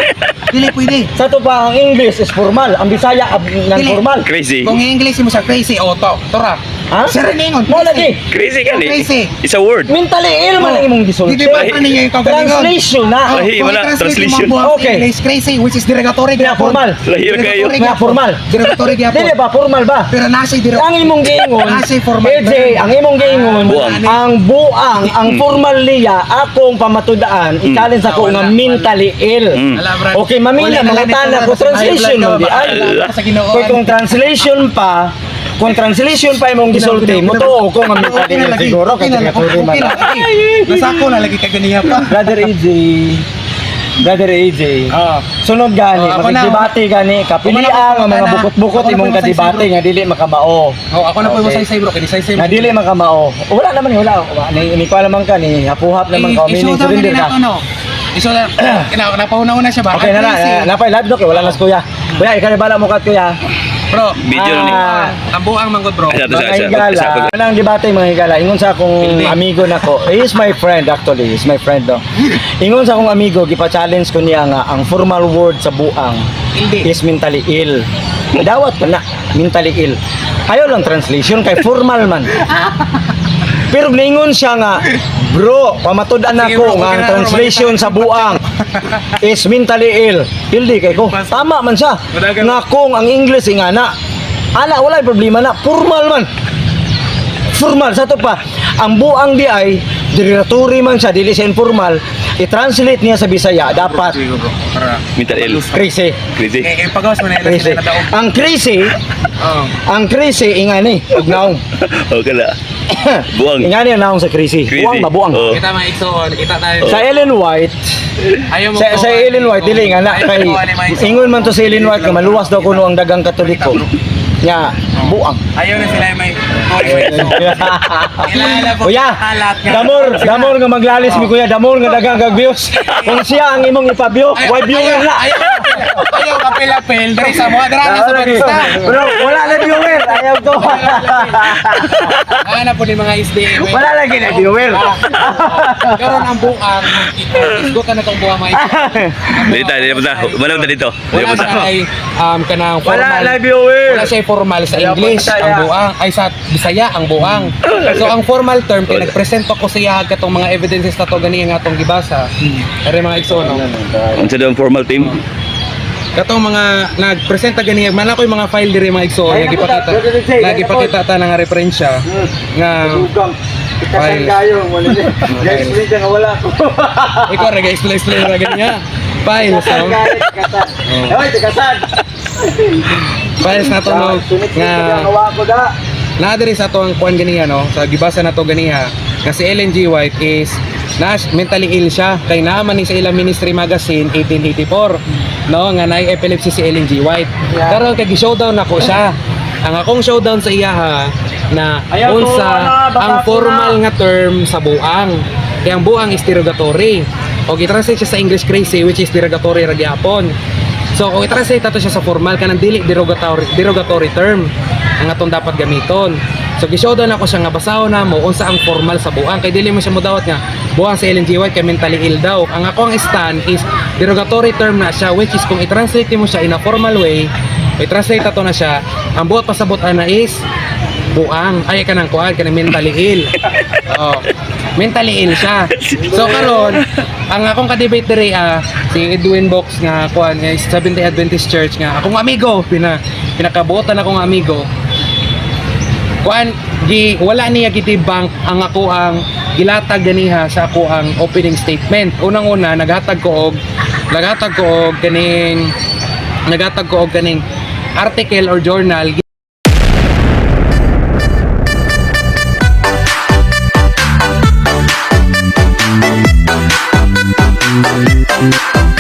Dili pwede. Sa to pa ang English is formal, ang Bisaya non-formal. Crazy. Kung English mo siya crazy o tora. Ha? Sir Ningon. Mo lagi. Crazy ka ni. Crazy. It's a word. Mentally ill man ang imong gisulti. Di ba pa ninyo yung kagalingon? Translation na. Lahi, Kung wala, i-translate translation. mo ang buang Okay. English crazy which is derogatory Kaya gyapon. formal. Lahir kayo. Kaya formal. Derogatory gyapon. Dili ba formal ba? Pero nasa Ang imong giingon, Nasa formal. EJ, ang imong giingon, Buang. ang buang, ang formal niya, akong pamatudaan, i-challenge ako nga mentally ill. Ala, Brad. Okay, mamina, Wala mga na tana nito, ko, Brad. translation High mo, blood di ka ba? ay. Ala, sa Ginoo. Kung kung translation pa, kung translation pa imong gisulti, mo to ko nga mentally ill siguro, kaya tinaturi man. Nasako na lagi ka ganiya pa. Brother AJ, sunod gani, Oh, ako na. magdebate gani, kapilian nga mga bukot-bukot imong kadebate nga dili makamao. Oh, ako na po yung Okay. saysay bro, kini saysay. Nga dili makamao. Wala naman wala. Ni pa naman ka ni hapuhap naman ka Iso meaning daw surrender nila ka. to no. Iso na napauna-una siya ba? Okay na na, Crazy. napay live doc, wala nas kuya. Kuya, ikaw na bala mo kat kuya. Bro, Video na ni. ang buang manggod bro. Sa- Mga sa- higala, sa- anong debate mga higala, ingon sa akong Hindi. amigo nako. He is my friend actually, he is my friend do. Ingon sa akong amigo, gipa-challenge ko niya nga ang formal word sa buang Hindi. is mentally ill. Dawat pa na, mentally ill. Ayaw lang translation kay formal man. Pero ningon siya nga, bro, pamatud-an Sige, ako bro, nga okay ang na, translation sa buang is mentally ill. Pildi kay ko. Tama man siya. Nga kung ang English ingana, ana wala problema na, formal man. Formal sa to pa. Ang buang di ay derogatory man siya, dili siya informal. I-translate niya sa Bisaya dapat Mental ill. crazy. Crazy. Pagawas mo na Crazy. sila nadaog. Ang crazy, Oh. ang crazy ingani, ugnaw. Okay na. Buang. Ingani ang naong sa crazy. Crazy. Buang mabuang. Oh. Kita maiksoon, kita tayo. Sa Ellen White, Ayaw mo sa Ellen White dili nga na kay ingon man to sa Ellen White nga maluwas daw kuno ang dagang Katoliko. Nya buang. Ayaw na sila may Kilala po. Kuya, Alat nga. damor nga maglalis mi kuya, damor nga dagang kag views. Kung siya ang imong ipabyo, why viewer na? Ayaw kapil-apil. Dari sa mga drama sa Batista. Bro, wala na viewer. Ayaw to. Ano po ni mga SDM. Wala lagi na viewer. Karon ang buang. Isgo ka na itong buang mga Dito, dito punta. Wala punta dito. Dito Wala punta. siya ay kanang Wala formal. na viewer. Wala siya formal sa Ayaw English Bisaya. ang buang ay sa Bisaya ang buang. So ang formal term kay nagpresent pa ko siya katong mga evidences na to gani nga atong gibasa. Kare mga igsoon. Ang sa doon formal team. Katong mga nagpresent ta gani man ako yung mga file diri mga igsoon nga gipakita. Lagi pakita ta nga referensya nga Ikasan kayo, wala niya. Guys, please nga wala ko. ikaw ra explain ra gani nga. Files so. Hoy, tikasan. Files na to no, nga Gawa ko da. na diri sa ato ang kuan ganiya no sa gibasa na to ganiha nga si Ellen G. White is mentally ill siya kay naaman ni sa ilang ministry magazine 1884 no nga naay epilepsy si Ellen G. White karon kay gi-showdown nako siya ang akong showdown sa iya ha na Ayaw to, unsa baka ang to formal nga term sa buang kay ang buang is derogatory o gi-translate siya sa English crazy which is derogatory ra gyapon. So, kung i-translate nato siya sa formal, kanang dili derogatory term ang atong dapat gamiton. So, gi-showdown ako siya nga basahon na mo unsa ang formal sa buang. Kay dili mo siya modawat nga buang sa Ellen G. White kay mentally ill daw. Ang akong stand is derogatory term na siya which is kung i-translate mo siya in a formal way, i-translate ato na siya, ang buhat pasabot-an na is buang. Ay, kanang kuan, kanang mentally ill. Oh. Mentally ill siya. So karon, ang akong ka-debate diri si Edwin Box nga kuan is Seventh-day Adventist Church nga akong amigo pinakabuotan akong amigo. Kuan wala niya gitibang ang ako ang gilatag ganiha sa ako ang opening statement. Unang-una naghatag ko og kaning article or journal Thank